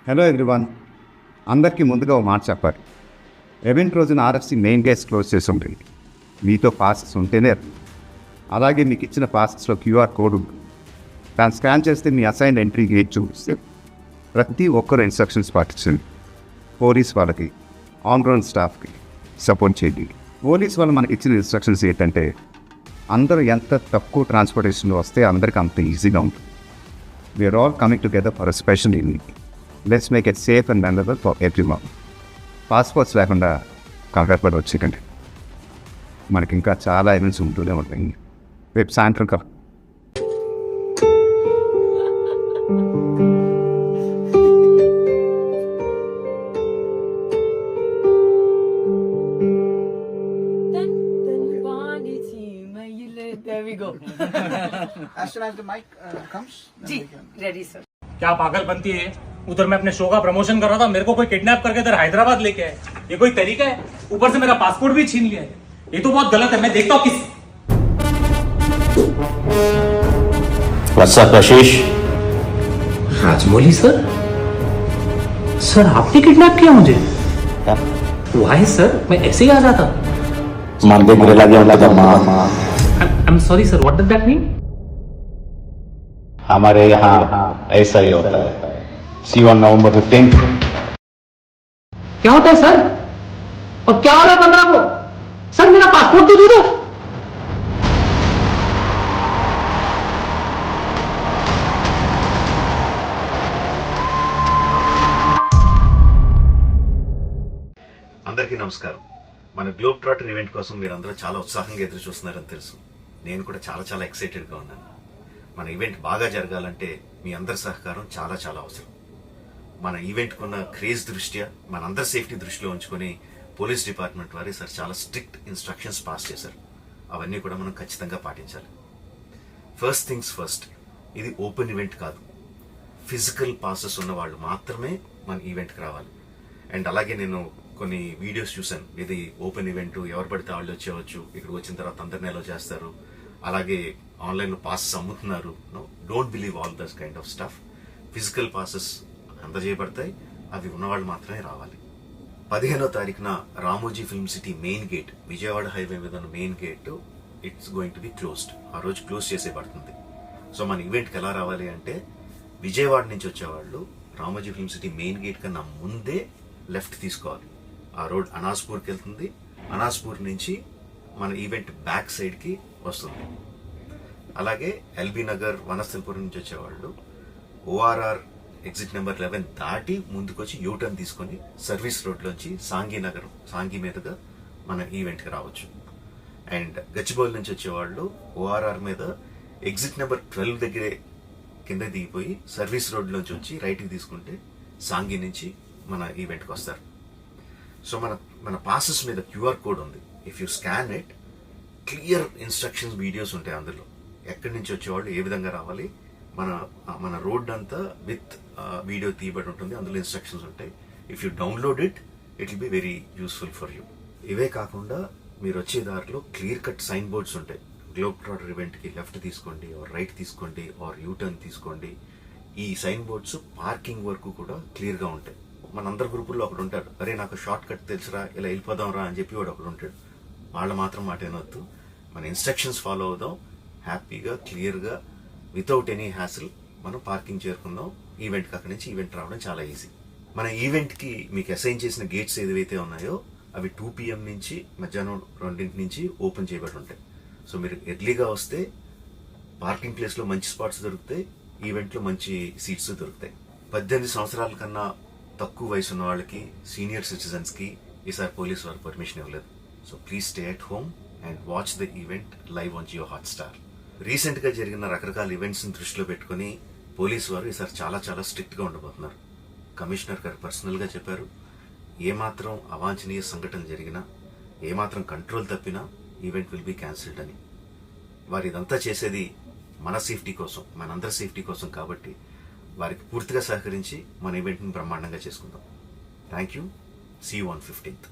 Hello everyone, అందరికీ ముందుగా ఒక మాట చెప్పాలి. ఈవెంట్ రోజున ఆర్ఎఫ్సి మెయిన్ గేట్స్ క్లోజ్ చేసి ఉంటుంది. మీతో పాసెస్ ఉంటేనే. అలాగే మీకు ఇచ్చిన పాసెస్లో క్యూఆర్ కోడ్ ఉంటుంది. దాన్ని స్కాన్ చేస్తే మీ అసైన్ ఎంట్రీ గేట్ చూపిస్తే ప్రతి ఒక్కరు ఇన్స్ట్రక్షన్స్ పాటించండి. పోలీస్ వాళ్ళకి, ఆన్ గ్రౌండ్ స్టాఫ్కి సపోర్ట్ చేయండి. పోలీస్ వాళ్ళు మనకి ఇచ్చిన ఇన్స్ట్రక్షన్స్ ఏంటంటే, అందరూ ఎంత తక్కువ ట్రాన్స్పోర్టేషన్లో వస్తే అందరికీ అంత ఈజీగా ఉంటుంది. We're all coming together for a special evening. Let's make it safe and memorable for everyone. Passports లేకుండా కంగారు పడి వచ్చేకండి. మనకి ఇంకా చాలా ఈవెంట్స్ ఉంటూనే ఉంటాయి. రేపు సాయంత్రం There we go. As soon as the mic comes, ji, ready sir. क्या पागलपंती है? उधर मैं अपने शो का प्रमोशन कर रहा था, मेरे को कोई किडनैप करके इधर हैदराबाद लेके आए. ये कोई तरीका है? ऊपर से मेरा पासपोर्ट भी छीन लिया है. ये तो बहुत गलत है. मैं देखता हूँ किस. What's up, आशीष? राजमौली सर? सर आपने किडनैप किया मुझे? Why sir? मैं ऐसे ही आ जाता. मार दे मेरे लगे वाला था माँ. I'm sorry sir. What does that mean? हमारे यहाँ ऐसा ही होता है. See you on November 15th. क्या होता है सर? और क्या हो रहा है 15 को? सर मेरा पासपोर्ट तो दे दो. అందరికీ నమస్కారం. మన గ్లోబ్ ట్రాటర్ ఈవెంట్ కోసం మీరందరూ చాలా ఉత్సాహంగా ఎదురు చూస్తున్నారని తెలుసు. నేను కూడా చాలా ఎక్సైటెడ్గా ఉన్నాను. మన ఈవెంట్ బాగా జరగాలంటే మీ అందరి సహకారం చాలా అవసరం. మన ఈవెంట్కి ఉన్న క్రేజ్ దృష్ట్యా మనందరి సేఫ్టీ దృష్టిలో ఉంచుకొని పోలీస్ డిపార్ట్మెంట్ వారు సార్ చాలా స్ట్రిక్ట్ ఇన్స్ట్రక్షన్స్ పాస్ చేశారు. అవన్నీ కూడా మనం ఖచ్చితంగా పాటించాలి. ఫస్ట్ థింగ్స్ ఫస్ట్, ఇది ఓపెన్ ఈవెంట్ కాదు. ఫిజికల్ పాసెస్ ఉన్న వాళ్ళు మాత్రమే మన ఈవెంట్కి రావాలి. అండ్ అలాగే నేను కొన్ని వీడియోస్ చూశాను. ఇది ఓపెన్ ఈవెంట్, ఎవరు పడితే వాళ్ళు వచ్చేవచ్చు, ఇక్కడికి వచ్చిన తర్వాత అందరినీ ఎలా చేస్తారు, అలాగే ఆన్లైన్లో పాసెస్ అమ్ముతున్నారు. No, don't believe all this kind of stuff. Physical passes అందజేయబడతాయి, అవి ఉన్నవాళ్ళు మాత్రమే రావాలి. 15వ తారీఖున Ramoji film city main gate, Vijayawada highway మీద ఉన్న main gate it's going to be closed. ఆ రోజు క్లోజ్ చేసేయబడుతుంది. సో మన ఈవెంట్కి ఎలా రావాలి అంటే, విజయవాడ నుంచి వచ్చేవాళ్ళు Ramoji film city main gate కన్నా ముందే లెఫ్ట్ తీసుకోవాలి. ఆ రోడ్ అనాస్పూర్కి వెళ్తుంది. అనాస్పూర్ నుంచి మన ఈవెంట్ బ్యాక్ సైడ్కి వస్తుంది. అలాగే ఎల్బీ నగర్, వనస్థలపురం నుంచి వచ్చేవాళ్ళు ఓఆర్ఆర్ ఎగ్జిట్ నెంబర్ 11 దాటి ముందుకొచ్చి యూటర్న్ తీసుకొని సర్వీస్ రోడ్లోంచి సాంఘీ మీదుగా మన ఈవెంట్కి రావచ్చు. అండ్ గచ్చిబౌలి నుంచి వచ్చేవాళ్ళు ఓఆర్ఆర్ మీద ఎగ్జిట్ నెంబర్ 12 దగ్గరే కింద దిగిపోయి సర్వీస్ రోడ్లోంచి వచ్చి రైట్కి తీసుకుంటే సాంఘీ నుంచి మన ఈవెంట్కి వస్తారు. సో మన పాసెస్ మీద క్యూఆర్ కోడ్ ఉంది. If you scan it, clear instructions videos ఉంటాయి అందులో. ఎక్కడి నుంచి వచ్చేవాళ్ళు ఏ విధంగా రావాలి, మన రోడ్ అంతా విత్ వీడియో తీయబడి ఉంటుంది. అందులో ఇన్స్ట్రక్షన్స్ ఉంటాయి. If you download it will be very useful for you. ఇవే కాకుండా మీరు వచ్చే దారిలో క్లియర్ కట్ సైన్ బోర్డ్స్ ఉంటాయి. గ్లోబ్ ట్రాటర్ ఈవెంట్కి లెఫ్ట్ తీసుకోండి, ఆర్ రైట్ తీసుకోండి, ఆర్ యూటర్న్ తీసుకోండి. ఈ సైన్ బోర్డ్స్ పార్కింగ్ వరకు కూడా క్లియర్గా ఉంటాయి. మనందరి గ్రూపుల్లో ఒకడు ఉంటాడు, అరే నాకు షార్ట్ కట్ తెలుసురా, ఇలా వెళ్ళిపోదాం రా అని చెప్పి వాడు ఒకడు ఉంటాడు. వాళ్ళ మాత్రం మాట ఏనొద్దు. మన ఇన్స్ట్రక్షన్స్ ఫాలో అవుదాం. హ్యాపీగా, క్లియర్గా, వితౌట్ ఎనీ హ్యాసిల్ మనం పార్కింగ్ చేరుకుందాం. ఈవెంట్కి అక్కడి నుంచి ఈవెంట్ రావడం చాలా ఈజీ. మన ఈవెంట్కి మీకు అసైన్ చేసిన గేట్స్ ఏదైతే ఉన్నాయో అవి 2 PM నుంచి మధ్యాహ్నం 2 నుంచి ఓపెన్ చేయబడి ఉంటాయి. సో మీరు ఎర్లీగా వస్తే పార్కింగ్ ప్లేస్లో మంచి స్పాట్స్ దొరుకుతాయి, ఈవెంట్లో మంచి సీట్స్ దొరుకుతాయి. 18 సంవత్సరాల కన్నా తక్కువ వయసు ఉన్న వాళ్ళకి, సీనియర్ సిటిజన్స్కి ఈసారి పోలీస్ వారు పర్మిషన్ ఇవ్వలేదు. So please stay at home and watch the event live on Jio Hotstar. రీసెంట్గా జరిగిన రకరకాల ఈవెంట్స్ని దృష్టిలో పెట్టుకుని పోలీసు వారు ఈసారి చాలా స్ట్రిక్ట్గా ఉండబోతున్నారు. కమిషనర్ గారు పర్సనల్గా చెప్పారు, ఏమాత్రం అవాంఛనీయ సంఘటన జరిగినా, ఏమాత్రం కంట్రోల్ తప్పినా ఈవెంట్ విల్ బీ క్యాన్సిల్డ్ అని. వారు ఇదంతా చేసేది మన సేఫ్టీ కోసం, మనందరి సేఫ్టీ కోసం. కాబట్టి వారికి పూర్తిగా సహకరించి మన ఈవెంట్ని బ్రహ్మాండంగా చేసుకుందాం. Thank you. See you on 15th.